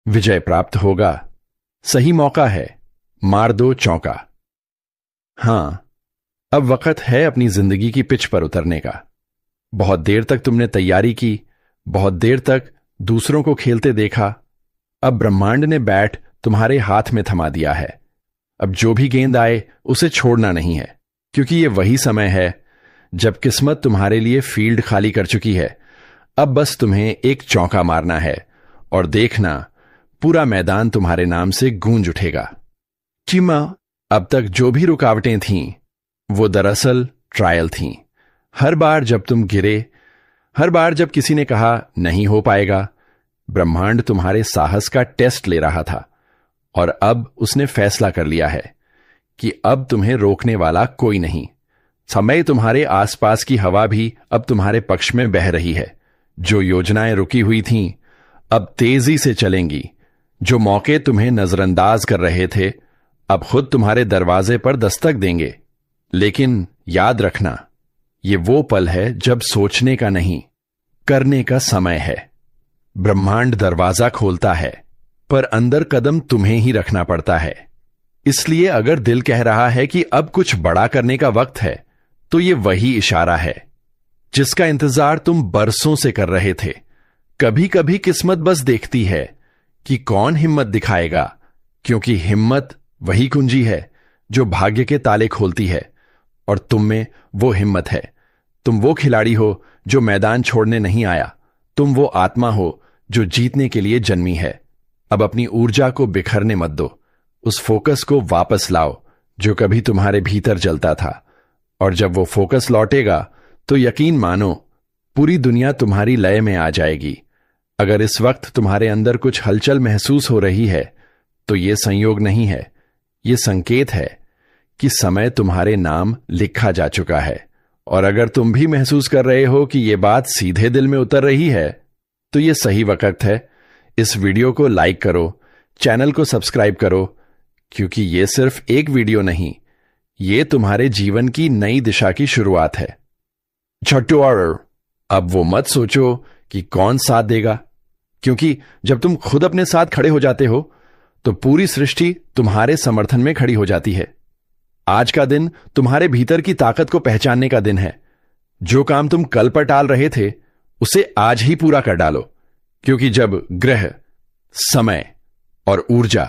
विजय प्राप्त होगा। सही मौका है, मार दो चौका। हां, अब वक्त है अपनी जिंदगी की पिच पर उतरने का। बहुत देर तक तुमने तैयारी की, बहुत देर तक दूसरों को खेलते देखा। अब ब्रह्मांड ने बैट तुम्हारे हाथ में थमा दिया है। अब जो भी गेंद आए उसे छोड़ना नहीं है, क्योंकि यह वही समय है जब किस्मत तुम्हारे लिए फील्ड खाली कर चुकी है। अब बस तुम्हें एक चौका मारना है और देखना, पूरा मैदान तुम्हारे नाम से गूंज उठेगा। जी मां, अब तक जो भी रुकावटें थीं वो दरअसल ट्रायल थीं। हर बार जब तुम गिरे, हर बार जब किसी ने कहा नहीं हो पाएगा, ब्रह्मांड तुम्हारे साहस का टेस्ट ले रहा था। और अब उसने फैसला कर लिया है कि अब तुम्हें रोकने वाला कोई नहीं। समय तुम्हारे आसपास की हवा भी अब तुम्हारे पक्ष में बह रही है। जो योजनाएं रुकी हुई थीं अब तेजी से चलेंगी। जो मौके तुम्हें नजरअंदाज कर रहे थे अब खुद तुम्हारे दरवाजे पर दस्तक देंगे। लेकिन याद रखना, ये वो पल है जब सोचने का नहीं, करने का समय है। ब्रह्मांड दरवाजा खोलता है, पर अंदर कदम तुम्हें ही रखना पड़ता है। इसलिए अगर दिल कह रहा है कि अब कुछ बड़ा करने का वक्त है, तो ये वही इशारा है जिसका इंतजार तुम बरसों से कर रहे थे। कभी कभी किस्मत बस देखती है कि कौन हिम्मत दिखाएगा, क्योंकि हिम्मत वही कुंजी है जो भाग्य के ताले खोलती है। और तुम में वो हिम्मत है। तुम वो खिलाड़ी हो जो मैदान छोड़ने नहीं आया। तुम वो आत्मा हो जो जीतने के लिए जन्मी है। अब अपनी ऊर्जा को बिखरने मत दो। उस फोकस को वापस लाओ जो कभी तुम्हारे भीतर जलता था। और जब वो फोकस लौटेगा तो यकीन मानो, पूरी दुनिया तुम्हारी लय में आ जाएगी। अगर इस वक्त तुम्हारे अंदर कुछ हलचल महसूस हो रही है तो ये संयोग नहीं है, ये संकेत है कि समय तुम्हारे नाम लिखा जा चुका है। और अगर तुम भी महसूस कर रहे हो कि यह बात सीधे दिल में उतर रही है, तो यह सही वक्त है। इस वीडियो को लाइक करो, चैनल को सब्सक्राइब करो, क्योंकि यह सिर्फ एक वीडियो नहीं, यह तुम्हारे जीवन की नई दिशा की शुरुआत है। छठो ऑर्डर, अब वो मत सोचो कि कौन साथ देगा, क्योंकि जब तुम खुद अपने साथ खड़े हो जाते हो तो पूरी सृष्टि तुम्हारे समर्थन में खड़ी हो जाती है। आज का दिन तुम्हारे भीतर की ताकत को पहचानने का दिन है। जो काम तुम कल पर टाल रहे थे उसे आज ही पूरा कर डालो, क्योंकि जब ग्रह, समय और ऊर्जा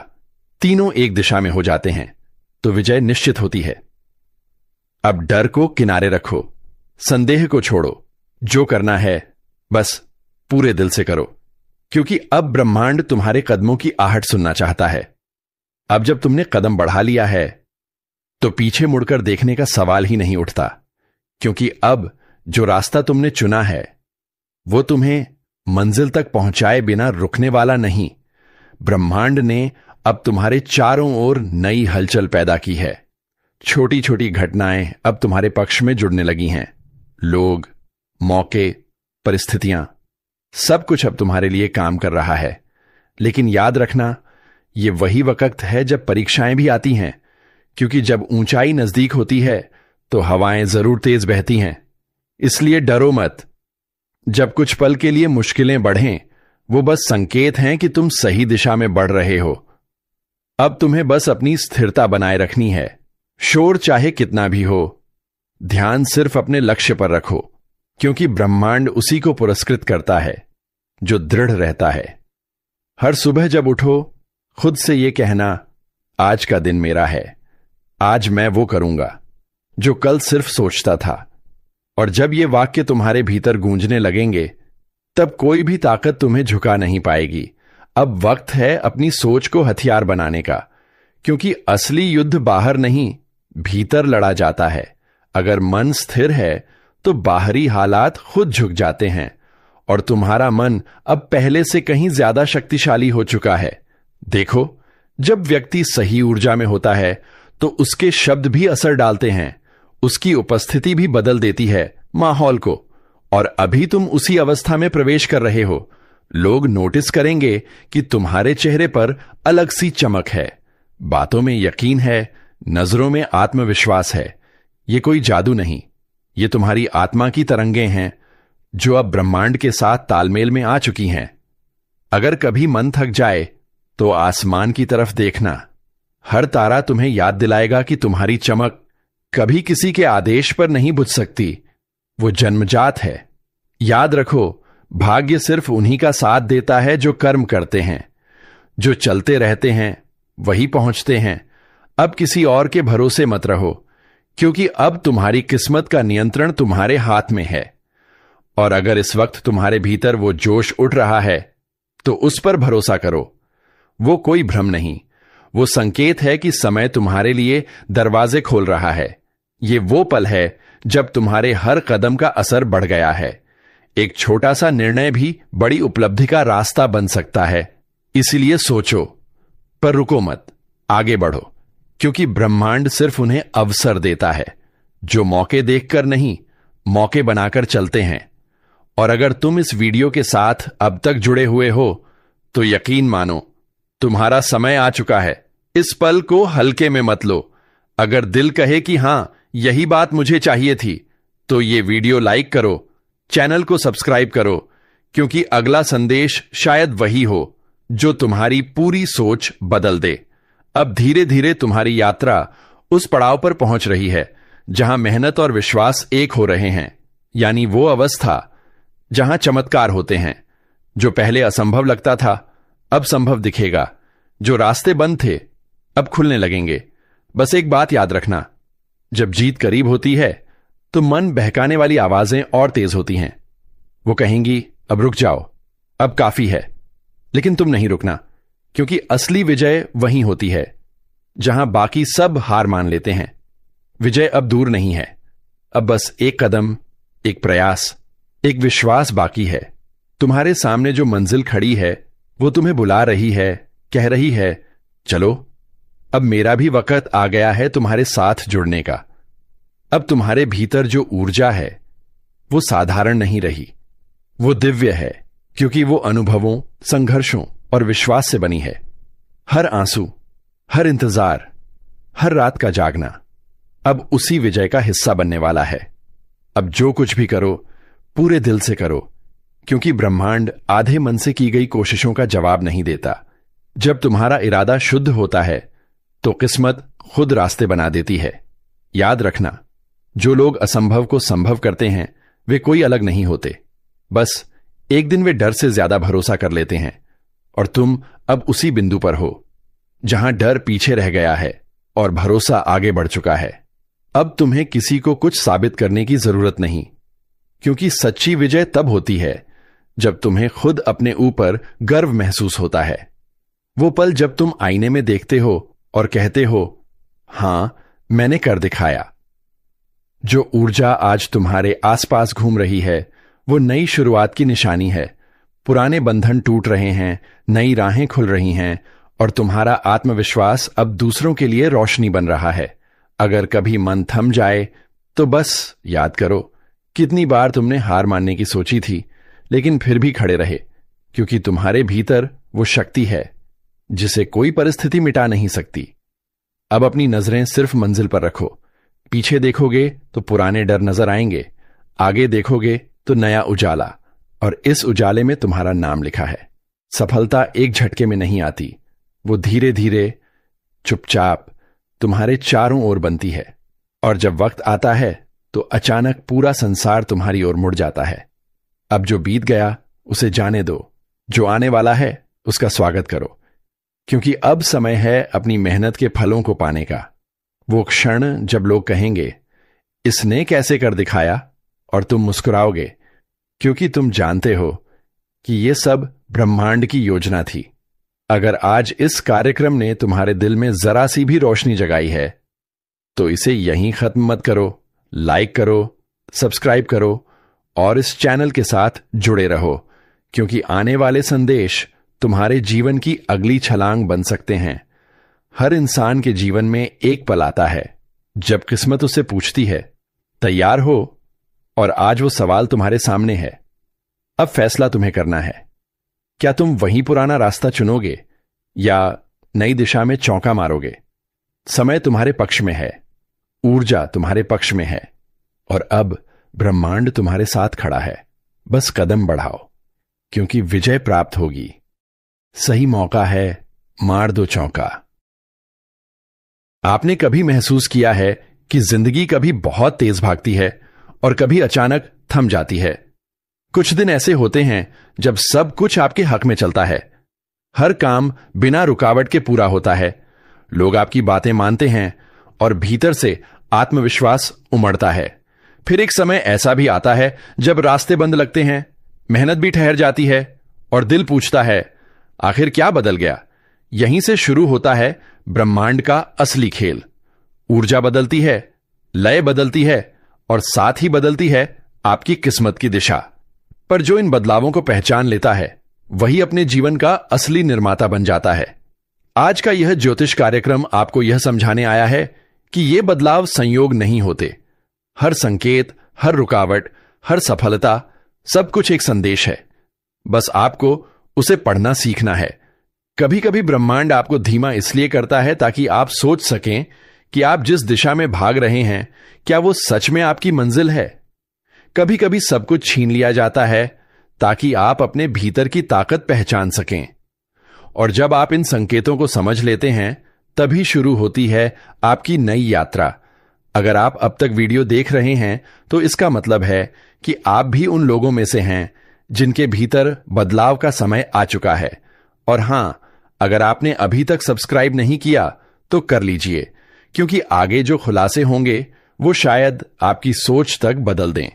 तीनों एक दिशा में हो जाते हैं तो विजय निश्चित होती है। अब डर को किनारे रखो, संदेह को छोड़ो। जो करना है बस पूरे दिल से करो, क्योंकि अब ब्रह्मांड तुम्हारे कदमों की आहट सुनना चाहता है। अब जब तुमने कदम बढ़ा लिया है तो पीछे मुड़कर देखने का सवाल ही नहीं उठता, क्योंकि अब जो रास्ता तुमने चुना है वो तुम्हें मंजिल तक पहुंचाए बिना रुकने वाला नहीं। ब्रह्मांड ने अब तुम्हारे चारों ओर नई हलचल पैदा की है। छोटी छोटी घटनाएं अब तुम्हारे पक्ष में जुड़ने लगी हैं। लोग, मौके, परिस्थितियां, सब कुछ अब तुम्हारे लिए काम कर रहा है। लेकिन याद रखना, यह वही वक्त है जब परीक्षाएं भी आती हैं, क्योंकि जब ऊंचाई नजदीक होती है तो हवाएं जरूर तेज बहती हैं। इसलिए डरो मत। जब कुछ पल के लिए मुश्किलें बढ़ें, वो बस संकेत हैं कि तुम सही दिशा में बढ़ रहे हो। अब तुम्हें बस अपनी स्थिरता बनाए रखनी है। शोर चाहे कितना भी हो, ध्यान सिर्फ अपने लक्ष्य पर रखो, क्योंकि ब्रह्मांड उसी को पुरस्कृत करता है जो दृढ़ रहता है। हर सुबह जब उठो, खुद से यह कहना, आज का दिन मेरा है, आज मैं वो करूंगा जो कल सिर्फ सोचता था। और जब ये वाक्य तुम्हारे भीतर गूंजने लगेंगे, तब कोई भी ताकत तुम्हें झुका नहीं पाएगी। अब वक्त है अपनी सोच को हथियार बनाने का, क्योंकि असली युद्ध बाहर नहीं, भीतर लड़ा जाता है। अगर मन स्थिर है तो बाहरी हालात खुद झुक जाते हैं। और तुम्हारा मन अब पहले से कहीं ज्यादा शक्तिशाली हो चुका है। देखो, जब व्यक्ति सही ऊर्जा में होता है तो उसके शब्द भी असर डालते हैं, उसकी उपस्थिति भी बदल देती है माहौल को। और अभी तुम उसी अवस्था में प्रवेश कर रहे हो। लोग नोटिस करेंगे कि तुम्हारे चेहरे पर अलग सी चमक है, बातों में यकीन है, नजरों में आत्मविश्वास है। ये कोई जादू नहीं, ये तुम्हारी आत्मा की तरंगें हैं जो अब ब्रह्मांड के साथ तालमेल में आ चुकी हैं। अगर कभी मन थक जाए तो आसमान की तरफ देखना। हर तारा तुम्हें याद दिलाएगा कि तुम्हारी चमक कभी किसी के आदेश पर नहीं बुझ सकती, वो जन्मजात है। याद रखो, भाग्य सिर्फ उन्हीं का साथ देता है जो कर्म करते हैं। जो चलते रहते हैं वही पहुंचते हैं। अब किसी और के भरोसे मत रहो, क्योंकि अब तुम्हारी किस्मत का नियंत्रण तुम्हारे हाथ में है। और अगर इस वक्त तुम्हारे भीतर वो जोश उठ रहा है तो उस पर भरोसा करो। वो कोई भ्रम नहीं, वो संकेत है कि समय तुम्हारे लिए दरवाजे खोल रहा है। ये वो पल है जब तुम्हारे हर कदम का असर बढ़ गया है। एक छोटा सा निर्णय भी बड़ी उपलब्धि का रास्ता बन सकता है। इसलिए सोचो, पर रुको मत, आगे बढ़ो, क्योंकि ब्रह्मांड सिर्फ उन्हें अवसर देता है जो मौके देखकर नहीं, मौके बनाकर चलते हैं। और अगर तुम इस वीडियो के साथ अब तक जुड़े हुए हो तो यकीन मानो, तुम्हारा समय आ चुका है। इस पल को हल्के में मत लो। अगर दिल कहे कि हां, यही बात मुझे चाहिए थी, तो ये वीडियो लाइक करो, चैनल को सब्सक्राइब करो, क्योंकि अगला संदेश शायद वही हो जो तुम्हारी पूरी सोच बदल दे। अब धीरे धीरे तुम्हारी यात्रा उस पड़ाव पर पहुंच रही है जहां मेहनत और विश्वास एक हो रहे हैं, यानी वो अवस्था जहां चमत्कार होते हैं। जो पहले असंभव लगता था अब संभव दिखेगा। जो रास्ते बंद थे अब खुलने लगेंगे। बस एक बात याद रखना, जब जीत करीब होती है तो मन बहकाने वाली आवाजें और तेज होती हैं। वो कहेंगी अब रुक जाओ, अब काफी है। लेकिन तुम नहीं रुकना, क्योंकि असली विजय वहीं होती है जहां बाकी सब हार मान लेते हैं। विजय अब दूर नहीं है, अब बस एक कदम, एक प्रयास, एक विश्वास बाकी है। तुम्हारे सामने जो मंजिल खड़ी है वो तुम्हें बुला रही है, कह रही है चलो, अब मेरा भी वक्त आ गया है तुम्हारे साथ जुड़ने का। अब तुम्हारे भीतर जो ऊर्जा है वो साधारण नहीं रही, वो दिव्य है, क्योंकि वो अनुभवों, संघर्षों और विश्वास से बनी है। हर आंसू, हर इंतजार, हर रात का जागना अब उसी विजय का हिस्सा बनने वाला है। अब जो कुछ भी करो पूरे दिल से करो, क्योंकि ब्रह्मांड आधे मन से की गई कोशिशों का जवाब नहीं देता। जब तुम्हारा इरादा शुद्ध होता है तो किस्मत खुद रास्ते बना देती है। याद रखना, जो लोग असंभव को संभव करते हैं वे कोई अलग नहीं होते। बस एक दिन वे डर से ज्यादा भरोसा कर लेते हैं, और तुम अब उसी बिंदु पर हो जहां डर पीछे रह गया है और भरोसा आगे बढ़ चुका है। अब तुम्हें किसी को कुछ साबित करने की जरूरत नहीं, क्योंकि सच्ची विजय तब होती है जब तुम्हें खुद अपने ऊपर गर्व महसूस होता है। वो पल जब तुम आईने में देखते हो और कहते हो हां, मैंने कर दिखाया। जो ऊर्जा आज तुम्हारे आसपास घूम रही है वो नई शुरुआत की निशानी है। पुराने बंधन टूट रहे हैं, नई राहें खुल रही हैं, और तुम्हारा आत्मविश्वास अब दूसरों के लिए रोशनी बन रहा है। अगर कभी मन थम जाए तो बस याद करो, कितनी बार तुमने हार मानने की सोची थी, लेकिन फिर भी खड़े रहे, क्योंकि तुम्हारे भीतर वो शक्ति है जिसे कोई परिस्थिति मिटा नहीं सकती। अब अपनी नजरें सिर्फ मंजिल पर रखो। पीछे देखोगे तो पुराने डर नजर आएंगे, आगे देखोगे तो नया उजाला, और इस उजाले में तुम्हारा नाम लिखा है। सफलता एक झटके में नहीं आती, वो धीरे धीरे, चुपचाप तुम्हारे चारों ओर बनती है। और जब वक्त आता है तो अचानक पूरा संसार तुम्हारी ओर मुड़ जाता है। अब जो बीत गया उसे जाने दो, जो आने वाला है उसका स्वागत करो, क्योंकि अब समय है अपनी मेहनत के फलों को पाने का। वो क्षण जब लोग कहेंगे इसने कैसे कर दिखाया, और तुम मुस्कुराओगे, क्योंकि तुम जानते हो कि यह सब ब्रह्मांड की योजना थी। अगर आज इस कार्यक्रम ने तुम्हारे दिल में जरा सी भी रोशनी जगाई है तो इसे यहीं खत्म मत करो। लाइक करो, सब्सक्राइब करो और इस चैनल के साथ जुड़े रहो, क्योंकि आने वाले संदेश तुम्हारे जीवन की अगली छलांग बन सकते हैं। हर इंसान के जीवन में एक पल आता है जब किस्मत उससे पूछती है तैयार हो, और आज वो सवाल तुम्हारे सामने है। अब फैसला तुम्हें करना है, क्या तुम वही पुराना रास्ता चुनोगे या नई दिशा में चौंका मारोगे। समय तुम्हारे पक्ष में है, ऊर्जा तुम्हारे पक्ष में है, और अब ब्रह्मांड तुम्हारे साथ खड़ा है। बस कदम बढ़ाओ, क्योंकि विजय प्राप्त होगी। सही मौका है, मार दो चौका। आपने कभी महसूस किया है कि जिंदगी कभी बहुत तेज भागती है और कभी अचानक थम जाती है। कुछ दिन ऐसे होते हैं जब सब कुछ आपके हक में चलता है, हर काम बिना रुकावट के पूरा होता है, लोग आपकी बातें मानते हैं और भीतर से आत्मविश्वास उमड़ता है। फिर एक समय ऐसा भी आता है जब रास्ते बंद लगते हैं, मेहनत भी ठहर जाती है और दिल पूछता है आखिर क्या बदल गया। यहीं से शुरू होता है ब्रह्मांड का असली खेल। ऊर्जा बदलती है, लय बदलती है और साथ ही बदलती है आपकी किस्मत की दिशा। पर जो इन बदलावों को पहचान लेता है वही अपने जीवन का असली निर्माता बन जाता है। आज का यह ज्योतिष कार्यक्रम आपको यह समझाने आया है कि ये बदलाव संयोग नहीं होते। हर संकेत, हर रुकावट, हर सफलता, सब कुछ एक संदेश है। बस आपको उसे पढ़ना सीखना है। कभी कभी ब्रह्मांड आपको धीमा इसलिए करता है ताकि आप सोच सकें कि आप जिस दिशा में भाग रहे हैं क्या वो सच में आपकी मंजिल है। कभी कभी सब कुछ छीन लिया जाता है ताकि आप अपने भीतर की ताकत पहचान सकें। और जब आप इन संकेतों को समझ लेते हैं तभी शुरू होती है आपकी नई यात्रा। अगर आप अब तक वीडियो देख रहे हैं तो इसका मतलब है कि आप भी उन लोगों में से हैं जिनके भीतर बदलाव का समय आ चुका है। और हां, अगर आपने अभी तक सब्सक्राइब नहीं किया तो कर लीजिए, क्योंकि आगे जो खुलासे होंगे वो शायद आपकी सोच तक बदल दें।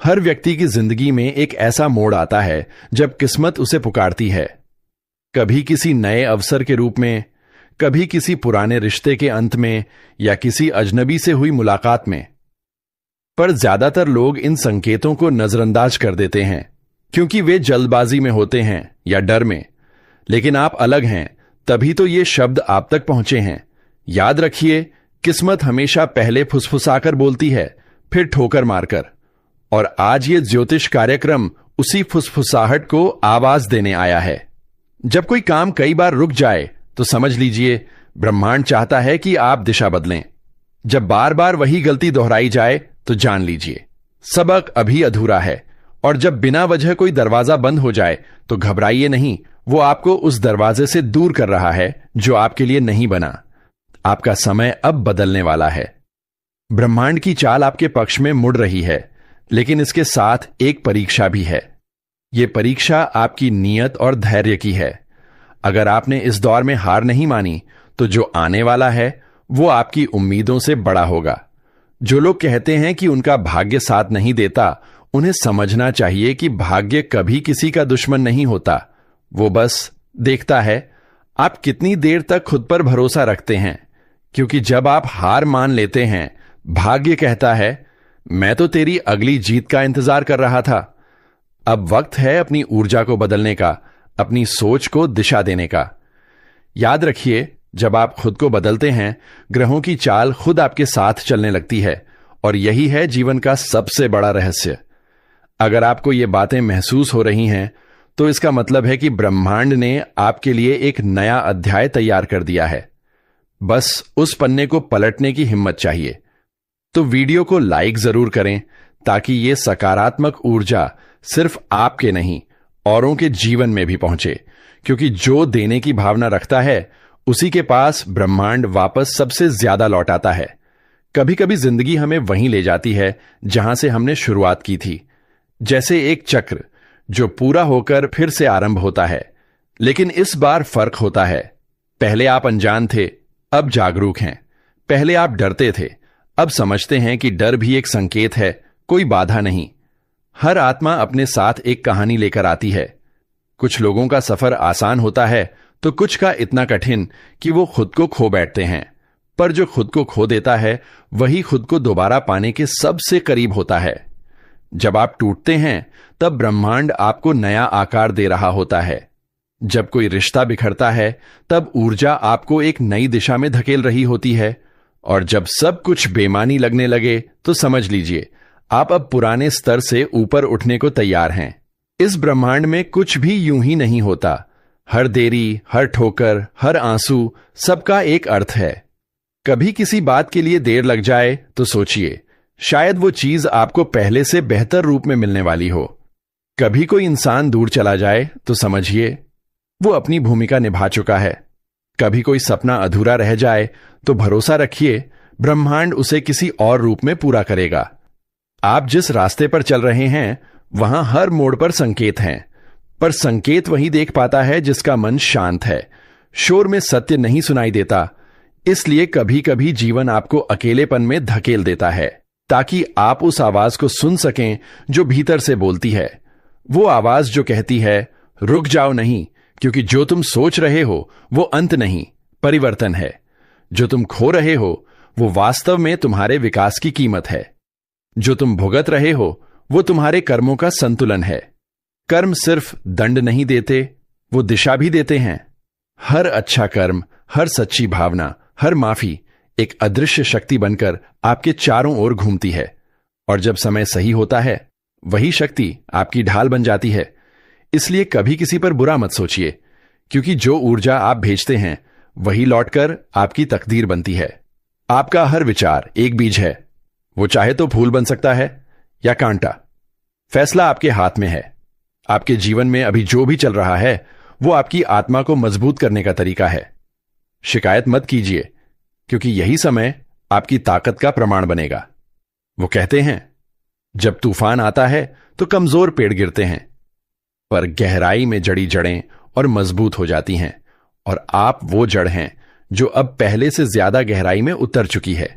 हर व्यक्ति की जिंदगी में एक ऐसा मोड़ आता है जब किस्मत उसे पुकारती है, कभी किसी नए अवसर के रूप में, कभी किसी पुराने रिश्ते के अंत में या किसी अजनबी से हुई मुलाकात में। पर ज्यादातर लोग इन संकेतों को नजरअंदाज कर देते हैं क्योंकि वे जल्दबाजी में होते हैं या डर में। लेकिन आप अलग हैं, तभी तो ये शब्द आप तक पहुंचे हैं। याद रखिए, किस्मत हमेशा पहले फुसफुसाकर बोलती है, फिर ठोकर मारकर। और आज ये ज्योतिष कार्यक्रम उसी फुसफुसाहट को आवाज देने आया है। जब कोई काम कई बार रुक जाए तो समझ लीजिए ब्रह्मांड चाहता है कि आप दिशा बदलें। जब बार बार वही गलती दोहराई जाए तो जान लीजिए सबक अभी अधूरा है। और जब बिना वजह कोई दरवाजा बंद हो जाए तो घबराइए नहीं, वो आपको उस दरवाजे से दूर कर रहा है जो आपके लिए नहीं बना। आपका समय अब बदलने वाला है। ब्रह्मांड की चाल आपके पक्ष में मुड़ रही है, लेकिन इसके साथ एक परीक्षा भी है। यह परीक्षा आपकी नीयत और धैर्य की है। अगर आपने इस दौर में हार नहीं मानी तो जो आने वाला है वो आपकी उम्मीदों से बड़ा होगा। जो लोग कहते हैं कि उनका भाग्य साथ नहीं देता, उन्हें समझना चाहिए कि भाग्य कभी किसी का दुश्मन नहीं होता। वो बस देखता है आप कितनी देर तक खुद पर भरोसा रखते हैं। क्योंकि जब आप हार मान लेते हैं, भाग्य कहता है मैं तो तेरी अगली जीत का इंतजार कर रहा था। अब वक्त है अपनी ऊर्जा को बदलने का, अपनी सोच को दिशा देने का। याद रखिए, जब आप खुद को बदलते हैं, ग्रहों की चाल खुद आपके साथ चलने लगती है। और यही है जीवन का सबसे बड़ा रहस्य। अगर आपको ये बातें महसूस हो रही हैं तो इसका मतलब है कि ब्रह्मांड ने आपके लिए एक नया अध्याय तैयार कर दिया है। बस उस पन्ने को पलटने की हिम्मत चाहिए। तो वीडियो को लाइक जरूर करें ताकि ये सकारात्मक ऊर्जा सिर्फ आपके नहीं, औरों के जीवन में भी पहुंचे। क्योंकि जो देने की भावना रखता है उसी के पास ब्रह्मांड वापस सबसे ज्यादा लौटाता है। कभी कभी जिंदगी हमें वहीं ले जाती है जहां से हमने शुरुआत की थी, जैसे एक चक्र जो पूरा होकर फिर से आरंभ होता है। लेकिन इस बार फर्क होता है। पहले आप अनजान थे, अब जागरूक हैं। पहले आप डरते थे, अब समझते हैं कि डर भी एक संकेत है, कोई बाधा नहीं। हर आत्मा अपने साथ एक कहानी लेकर आती है। कुछ लोगों का सफर आसान होता है तो कुछ का इतना कठिन कि वो खुद को खो बैठते हैं। पर जो खुद को खो देता है वही खुद को दोबारा पाने के सबसे करीब होता है। जब आप टूटते हैं तब ब्रह्मांड आपको नया आकार दे रहा होता है। जब कोई रिश्ता बिखरता है तब ऊर्जा आपको एक नई दिशा में धकेल रही होती है। और जब सब कुछ बेमानी लगने लगे तो समझ लीजिए आप अब पुराने स्तर से ऊपर उठने को तैयार हैं। इस ब्रह्मांड में कुछ भी यूं ही नहीं होता। हर देरी, हर ठोकर, हर आंसू, सबका एक अर्थ है। कभी किसी बात के लिए देर लग जाए तो सोचिए, शायद वो चीज आपको पहले से बेहतर रूप में मिलने वाली हो। कभी कोई इंसान दूर चला जाए तो समझिए वो अपनी भूमिका निभा चुका है। कभी कोई सपना अधूरा रह जाए तो भरोसा रखिए, ब्रह्मांड उसे किसी और रूप में पूरा करेगा। आप जिस रास्ते पर चल रहे हैं वहां हर मोड़ पर संकेत हैं, पर संकेत वही देख पाता है जिसका मन शांत है। शोर में सत्य नहीं सुनाई देता, इसलिए कभी कभी जीवन आपको अकेलेपन में धकेल देता है, ताकि आप उस आवाज को सुन सकें जो भीतर से बोलती है। वो आवाज जो कहती है, रुक जाओ नहीं, क्योंकि जो तुम सोच रहे हो वो अंत नहीं, परिवर्तन है। जो तुम खो रहे हो वो वास्तव में तुम्हारे विकास की कीमत है। जो तुम भुगत रहे हो वो तुम्हारे कर्मों का संतुलन है। कर्म सिर्फ दंड नहीं देते, वो दिशा भी देते हैं। हर अच्छा कर्म, हर सच्ची भावना, हर माफी एक अदृश्य शक्ति बनकर आपके चारों ओर घूमती है, और जब समय सही होता है वही शक्ति आपकी ढाल बन जाती है। इसलिए कभी किसी पर बुरा मत सोचिए, क्योंकि जो ऊर्जा आप भेजते हैं वही लौटकर आपकी तकदीर बनती है। आपका हर विचार एक बीज है, वो चाहे तो फूल बन सकता है या कांटा। फैसला आपके हाथ में है। आपके जीवन में अभी जो भी चल रहा है वो आपकी आत्मा को मजबूत करने का तरीका है। शिकायत मत कीजिए, क्योंकि यही समय आपकी ताकत का प्रमाण बनेगा। वो कहते हैं, जब तूफान आता है तो कमजोर पेड़ गिरते हैं, पर गहराई में जड़ी जड़ें और मजबूत हो जाती हैं, और आप वो जड़ हैं जो अब पहले से ज्यादा गहराई में उतर चुकी है।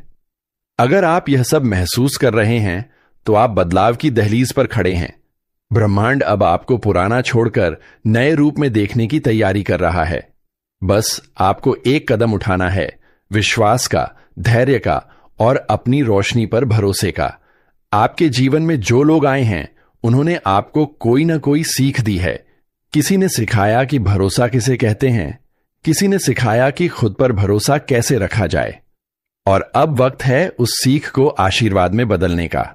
अगर आप यह सब महसूस कर रहे हैं तो आप बदलाव की दहलीज पर खड़े हैं। ब्रह्मांड अब आपको पुराना छोड़कर नए रूप में देखने की तैयारी कर रहा है। बस आपको एक कदम उठाना है, विश्वास का, धैर्य का और अपनी रोशनी पर भरोसे का। आपके जीवन में जो लोग आए हैं उन्होंने आपको कोई ना कोई सीख दी है। किसी ने सिखाया कि भरोसा किसे कहते हैं, किसी ने सिखाया कि खुद पर भरोसा कैसे रखा जाए, और अब वक्त है उस सीख को आशीर्वाद में बदलने का।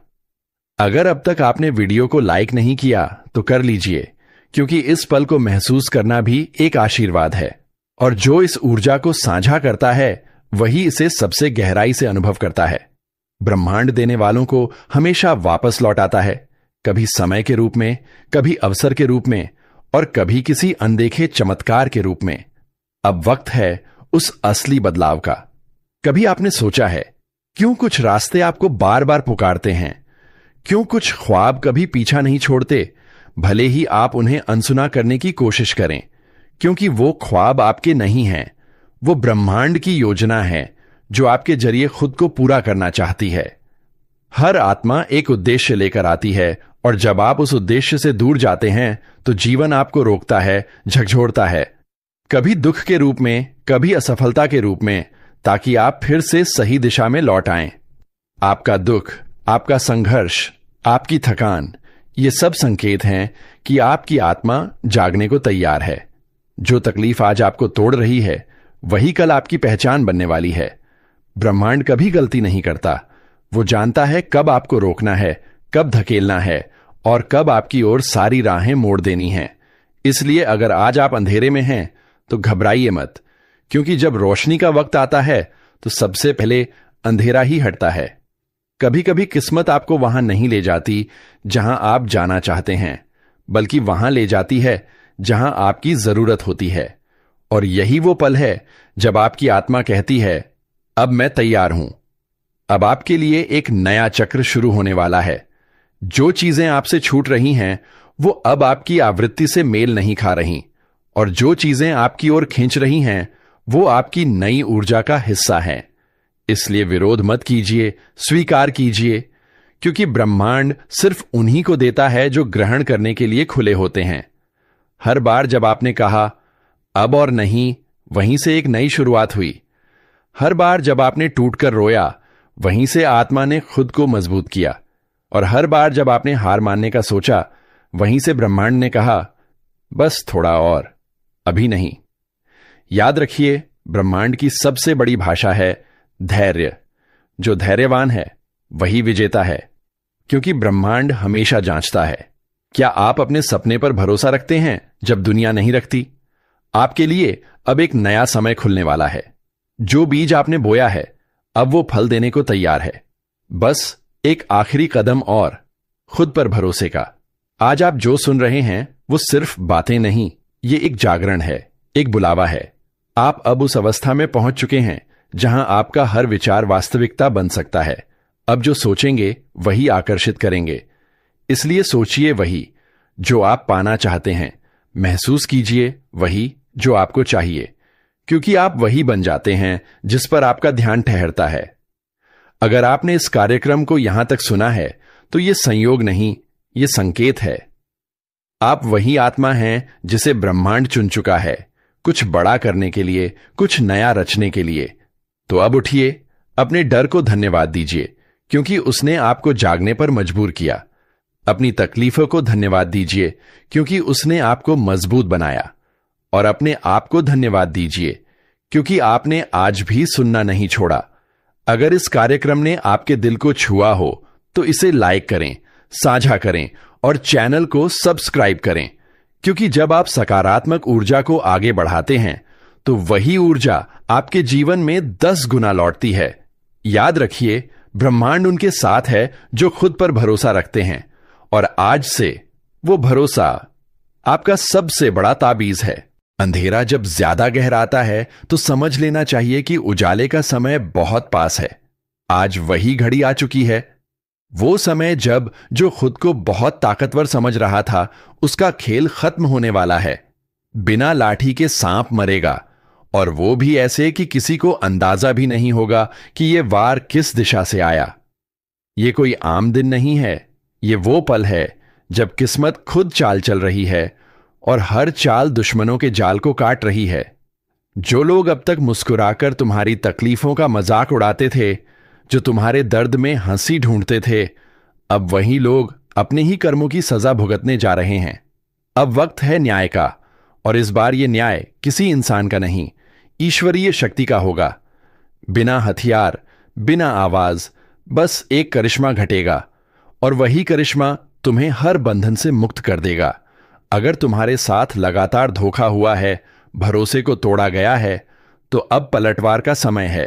अगर अब तक आपने वीडियो को लाइक नहीं किया तो कर लीजिए, क्योंकि इस पल को महसूस करना भी एक आशीर्वाद है, और जो इस ऊर्जा को साझा करता है वही इसे सबसे गहराई से अनुभव करता है। ब्रह्मांड देने वालों को हमेशा वापस लौटाता है, कभी समय के रूप में, कभी अवसर के रूप में, और कभी किसी अनदेखे चमत्कार के रूप में। अब वक्त है उस असली बदलाव का। कभी आपने सोचा है, क्यों कुछ रास्ते आपको बार बार पुकारते हैं? क्यों कुछ ख्वाब कभी पीछा नहीं छोड़ते, भले ही आप उन्हें अनसुना करने की कोशिश करें? क्योंकि वो ख्वाब आपके नहीं हैं, वो ब्रह्मांड की योजना है जो आपके जरिए खुद को पूरा करना चाहती है। हर आत्मा एक उद्देश्य लेकर आती है, और जब आप उस उद्देश्य से दूर जाते हैं तो जीवन आपको रोकता है, झकझोरता है, कभी दुख के रूप में, कभी असफलता के रूप में, ताकि आप फिर से सही दिशा में लौट आएं। आपका दुख, आपका संघर्ष, आपकी थकान, ये सब संकेत हैं कि आपकी आत्मा जागने को तैयार है। जो तकलीफ आज आपको तोड़ रही है वही कल आपकी पहचान बनने वाली है। ब्रह्मांड कभी गलती नहीं करता, वो जानता है कब आपको रोकना है, कब धकेलना है, और कब आपकी ओर सारी राहें मोड़ देनी हैं। इसलिए अगर आज आप अंधेरे में हैं तो घबराइए मत, क्योंकि जब रोशनी का वक्त आता है तो सबसे पहले अंधेरा ही हटता है। कभी कभी किस्मत आपको वहां नहीं ले जाती जहां आप जाना चाहते हैं, बल्कि वहां ले जाती है जहां आपकी जरूरत होती है। और यही वो पल है जब आपकी आत्मा कहती है, अब मैं तैयार हूं। अब आपके लिए एक नया चक्र शुरू होने वाला है। जो चीजें आपसे छूट रही हैं वो अब आपकी आवृत्ति से मेल नहीं खा रही, और जो चीजें आपकी ओर खींच रही हैं वो आपकी नई ऊर्जा का हिस्सा हैं। इसलिए विरोध मत कीजिए, स्वीकार कीजिए, क्योंकि ब्रह्मांड सिर्फ उन्हीं को देता है जो ग्रहण करने के लिए खुले होते हैं। हर बार जब आपने कहा अब और नहीं, वहीं से एक नई शुरुआत हुई। हर बार जब आपने टूटकर रोया, वहीं से आत्मा ने खुद को मजबूत किया, और हर बार जब आपने हार मानने का सोचा, वहीं से ब्रह्मांड ने कहा, बस थोड़ा और, अभी नहीं। याद रखिए, ब्रह्मांड की सबसे बड़ी भाषा है धैर्य। जो धैर्यवान है वही विजेता है, क्योंकि ब्रह्मांड हमेशा जांचता है, क्या आप अपने सपने पर भरोसा रखते हैं जब दुनिया नहीं रखती? आपके लिए अब एक नया समय खुलने वाला है। जो बीज आपने बोया है अब वो फल देने को तैयार है। बस एक आखिरी कदम और, खुद पर भरोसे का। आज आप जो सुन रहे हैं वो सिर्फ बातें नहीं, ये एक जागरण है, एक बुलावा है। आप अब उस अवस्था में पहुंच चुके हैं जहां आपका हर विचार वास्तविकता बन सकता है। अब जो सोचेंगे वही आकर्षित करेंगे। इसलिए सोचिए वही जो आप पाना चाहते हैं, महसूस कीजिए वही जो आपको चाहिए, क्योंकि आप वही बन जाते हैं जिस पर आपका ध्यान ठहरता है। अगर आपने इस कार्यक्रम को यहां तक सुना है तो यह संयोग नहीं, यह संकेत है। आप वही आत्मा हैं जिसे ब्रह्मांड चुन चुका है, कुछ बड़ा करने के लिए, कुछ नया रचने के लिए। तो अब उठिए, अपने डर को धन्यवाद दीजिए क्योंकि उसने आपको जागने पर मजबूर किया। अपनी तकलीफों को धन्यवाद दीजिए क्योंकि उसने आपको मजबूत बनाया। और अपने आप को धन्यवाद दीजिए क्योंकि आपने आज भी सुनना नहीं छोड़ा। अगर इस कार्यक्रम ने आपके दिल को छुआ हो तो इसे लाइक करें, साझा करें और चैनल को सब्सक्राइब करें, क्योंकि जब आप सकारात्मक ऊर्जा को आगे बढ़ाते हैं तो वही ऊर्जा आपके जीवन में 10 गुना लौटती है। याद रखिए, ब्रह्मांड उनके साथ है जो खुद पर भरोसा रखते हैं, और आज से वो भरोसा आपका सबसे बड़ा ताबीज है। अंधेरा जब ज्यादा गहराता है तो समझ लेना चाहिए कि उजाले का समय बहुत पास है। आज वही घड़ी आ चुकी है, वो समय जब जो खुद को बहुत ताकतवर समझ रहा था उसका खेल खत्म होने वाला है। बिना लाठी के सांप मरेगा, और वो भी ऐसे कि किसी को अंदाजा भी नहीं होगा कि ये वार किस दिशा से आया। ये कोई आम दिन नहीं है, ये वो पल है जब किस्मत खुद चाल चल रही है और हर चाल दुश्मनों के जाल को काट रही है। जो लोग अब तक मुस्कुराकर तुम्हारी तकलीफों का मजाक उड़ाते थे, जो तुम्हारे दर्द में हंसी ढूंढते थे, अब वही लोग अपने ही कर्मों की सजा भुगतने जा रहे हैं। अब वक्त है न्याय का, और इस बार यह न्याय किसी इंसान का नहीं, ईश्वरीय शक्ति का होगा। बिना हथियार, बिना आवाज, बस एक करिश्मा घटेगा, और वही करिश्मा तुम्हें हर बंधन से मुक्त कर देगा। अगर तुम्हारे साथ लगातार धोखा हुआ है, भरोसे को तोड़ा गया है, तो अब पलटवार का समय है।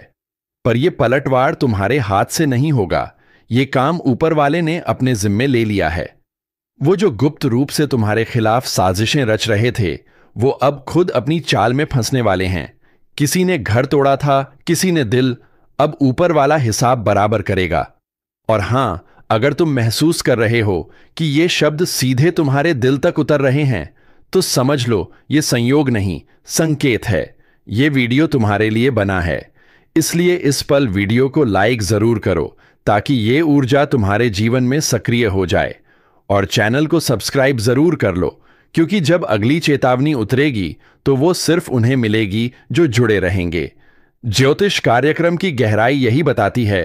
पर यह पलटवार तुम्हारे हाथ से नहीं होगा, यह काम ऊपर वाले ने अपने जिम्मे ले लिया है। वो जो गुप्त रूप से तुम्हारे खिलाफ साजिशें रच रहे थे, वो अब खुद अपनी चाल में फंसने वाले हैं। किसी ने घर तोड़ा था, किसी ने दिल, अब ऊपर वाला हिसाब बराबर करेगा। और हां, अगर तुम महसूस कर रहे हो कि ये शब्द सीधे तुम्हारे दिल तक उतर रहे हैं, तो समझ लो ये संयोग नहीं, संकेत है। ये वीडियो तुम्हारे लिए बना है, इसलिए इस पल वीडियो को लाइक जरूर करो ताकि ये ऊर्जा तुम्हारे जीवन में सक्रिय हो जाए। और चैनल को सब्सक्राइब जरूर कर लो, क्योंकि जब अगली चेतावनी उतरेगी तो वो सिर्फ उन्हें मिलेगी जो जुड़े रहेंगे। ज्योतिष कार्यक्रम की गहराई यही बताती है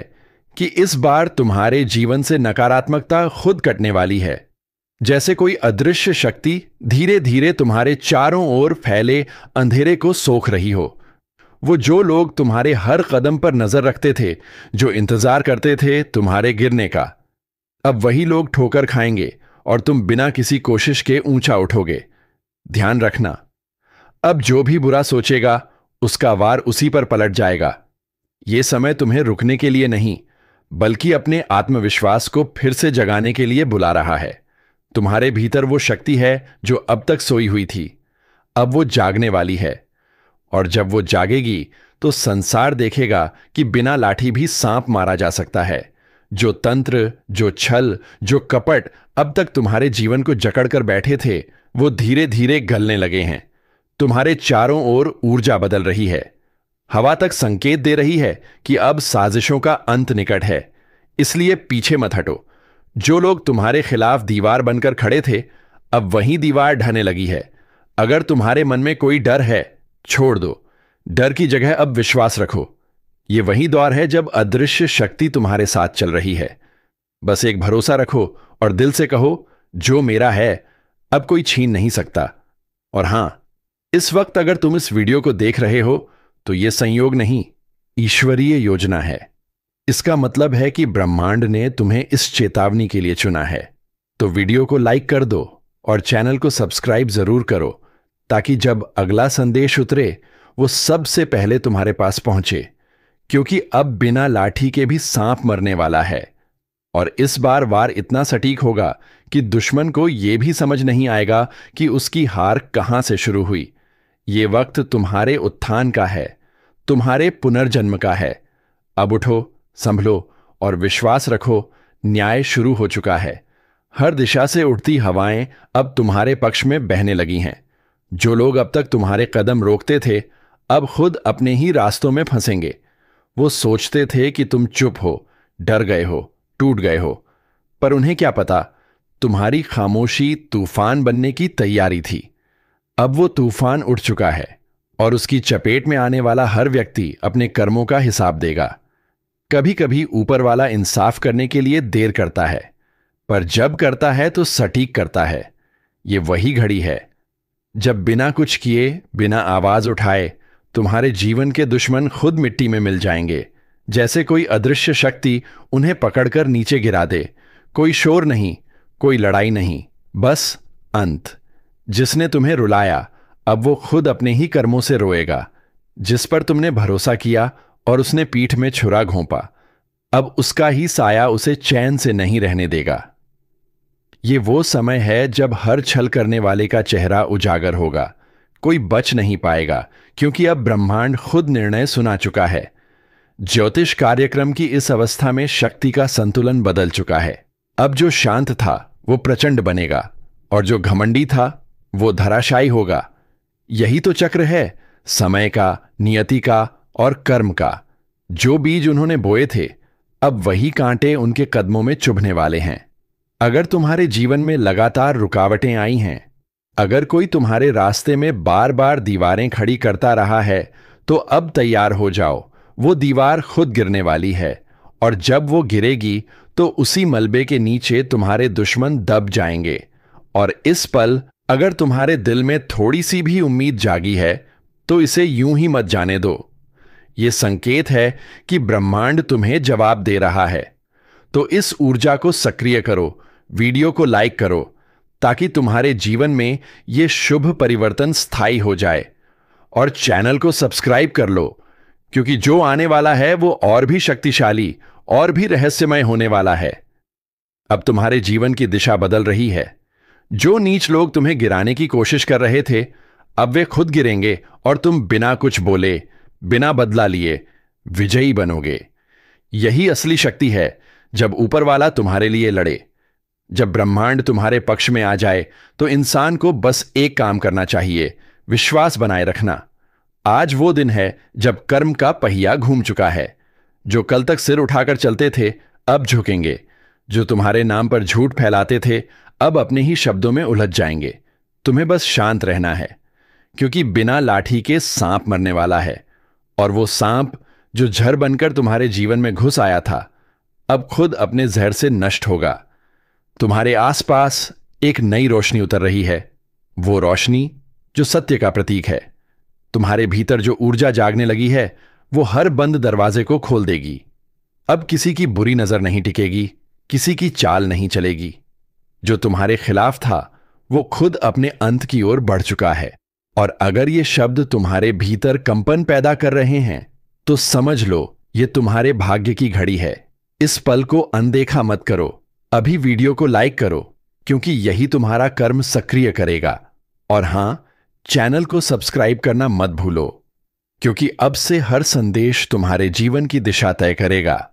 कि इस बार तुम्हारे जीवन से नकारात्मकता खुद कटने वाली है। जैसे कोई अदृश्य शक्ति धीरे धीरे तुम्हारे चारों ओर फैले अंधेरे को सोख रही हो। वो जो लोग तुम्हारे हर कदम पर नजर रखते थे, जो इंतजार करते थे तुम्हारे गिरने का, अब वही लोग ठोकर खाएंगे और तुम बिना किसी कोशिश के ऊंचा उठोगे। ध्यान रखना, अब जो भी बुरा सोचेगा उसका वार उसी पर पलट जाएगा। यह समय तुम्हें रुकने के लिए नहीं, बल्कि अपने आत्मविश्वास को फिर से जगाने के लिए बुला रहा है। तुम्हारे भीतर वो शक्ति है जो अब तक सोई हुई थी, अब वो जागने वाली है। और जब वो जागेगी तो संसार देखेगा कि बिना लाठी भी सांप मारा जा सकता है। जो तंत्र, जो छल, जो कपट अब तक तुम्हारे जीवन को जकड़कर बैठे थे, वो धीरे धीरे गलने लगे हैं। तुम्हारे चारों ओर ऊर्जा बदल रही है। हवा तक संकेत दे रही है कि अब साजिशों का अंत निकट है, इसलिए पीछे मत हटो। जो लोग तुम्हारे खिलाफ दीवार बनकर खड़े थे, अब वही दीवार ढहने लगी है। अगर तुम्हारे मन में कोई डर है, छोड़ दो। डर की जगह अब विश्वास रखो। यह वही दौर है जब अदृश्य शक्ति तुम्हारे साथ चल रही है। बस एक भरोसा रखो और दिल से कहो, जो मेरा है अब कोई छीन नहीं सकता। और हां, इस वक्त अगर तुम इस वीडियो को देख रहे हो तो यह संयोग नहीं, ईश्वरीय योजना है। इसका मतलब है कि ब्रह्मांड ने तुम्हें इस चेतावनी के लिए चुना है। तो वीडियो को लाइक कर दो और चैनल को सब्सक्राइब जरूर करो, ताकि जब अगला संदेश उतरे वो सबसे पहले तुम्हारे पास पहुंचे, क्योंकि अब बिना लाठी के भी सांप मरने वाला है। और इस बार वार इतना सटीक होगा कि दुश्मन को यह भी समझ नहीं आएगा कि उसकी हार कहां से शुरू हुई। ये वक्त तुम्हारे उत्थान का है, तुम्हारे पुनर्जन्म का है। अब उठो, संभलो और विश्वास रखो, न्याय शुरू हो चुका है। हर दिशा से उठती हवाएं अब तुम्हारे पक्ष में बहने लगी हैं। जो लोग अब तक तुम्हारे कदम रोकते थे, अब खुद अपने ही रास्तों में फंसेंगे। वो सोचते थे कि तुम चुप हो, डर गए हो, टूट गए हो, पर उन्हें क्या पता, तुम्हारी खामोशी तूफान बनने की तैयारी थी। अब वो तूफान उठ चुका है और उसकी चपेट में आने वाला हर व्यक्ति अपने कर्मों का हिसाब देगा। कभी कभी ऊपर वाला इंसाफ करने के लिए देर करता है, पर जब करता है तो सटीक करता है। ये वही घड़ी है जब बिना कुछ किए, बिना आवाज उठाए, तुम्हारे जीवन के दुश्मन खुद मिट्टी में मिल जाएंगे, जैसे कोई अदृश्य शक्ति उन्हें पकड़कर नीचे गिरा दे। कोई शोर नहीं, कोई लड़ाई नहीं, बस अंत। जिसने तुम्हें रुलाया, अब वो खुद अपने ही कर्मों से रोएगा। जिस पर तुमने भरोसा किया और उसने पीठ में छुरा घोंपा, अब उसका ही साया उसे चैन से नहीं रहने देगा। ये वो समय है जब हर छल करने वाले का चेहरा उजागर होगा। कोई बच नहीं पाएगा, क्योंकि अब ब्रह्मांड खुद निर्णय सुना चुका है। ज्योतिष कार्यक्रम की इस अवस्था में शक्ति का संतुलन बदल चुका है। अब जो शांत था वो प्रचंड बनेगा, और जो घमंडी था वो धराशायी होगा। यही तो चक्र है, समय का, नियति का और कर्म का। जो बीज उन्होंने बोए थे, अब वही कांटे उनके कदमों में चुभने वाले हैं। अगर तुम्हारे जीवन में लगातार रुकावटें आई हैं, अगर कोई तुम्हारे रास्ते में बार बार दीवारें खड़ी करता रहा है, तो अब तैयार हो जाओ। वो दीवार खुद गिरने वाली है, और जब वो गिरेगी तो उसी मलबे के नीचे तुम्हारे दुश्मन दब जाएंगे। और इस पल अगर तुम्हारे दिल में थोड़ी सी भी उम्मीद जागी है, तो इसे यूं ही मत जाने दो। ये संकेत है कि ब्रह्मांड तुम्हें जवाब दे रहा है। तो इस ऊर्जा को सक्रिय करो, वीडियो को लाइक करो, ताकि तुम्हारे जीवन में यह शुभ परिवर्तन स्थायी हो जाए। और चैनल को सब्सक्राइब कर लो, क्योंकि जो आने वाला है वो और भी शक्तिशाली और भी रहस्यमय होने वाला है। अब तुम्हारे जीवन की दिशा बदल रही है। जो नीच लोग तुम्हें गिराने की कोशिश कर रहे थे, अब वे खुद गिरेंगे और तुम बिना कुछ बोले, बिना बदला लिए विजयी बनोगे। यही असली शक्ति है, जब ऊपर वाला तुम्हारे लिए लड़े। जब ब्रह्मांड तुम्हारे पक्ष में आ जाए, तो इंसान को बस एक काम करना चाहिए, विश्वास बनाए रखना। आज वो दिन है जब कर्म का पहिया घूम चुका है। जो कल तक सिर उठाकर चलते थे, अब झुकेंगे। जो तुम्हारे नाम पर झूठ फैलाते थे, अब अपने ही शब्दों में उलझ जाएंगे। तुम्हें बस शांत रहना है, क्योंकि बिना लाठी के सांप मरने वाला है। और वो सांप जो जहर बनकर तुम्हारे जीवन में घुस आया था, अब खुद अपने जहर से नष्ट होगा। तुम्हारे आसपास एक नई रोशनी उतर रही है, वो रोशनी जो सत्य का प्रतीक है। तुम्हारे भीतर जो ऊर्जा जागने लगी है, वो हर बंद दरवाजे को खोल देगी। अब किसी की बुरी नजर नहीं टिकेगी, किसी की चाल नहीं चलेगी। जो तुम्हारे खिलाफ था, वो खुद अपने अंत की ओर बढ़ चुका है। और अगर ये शब्द तुम्हारे भीतर कंपन पैदा कर रहे हैं, तो समझ लो ये तुम्हारे भाग्य की घड़ी है। इस पल को अनदेखा मत करो। अभी वीडियो को लाइक करो, क्योंकि यही तुम्हारा कर्म सक्रिय करेगा। और हां, चैनल को सब्सक्राइब करना मत भूलो, क्योंकि अब से हर संदेश तुम्हारे जीवन की दिशा तय करेगा।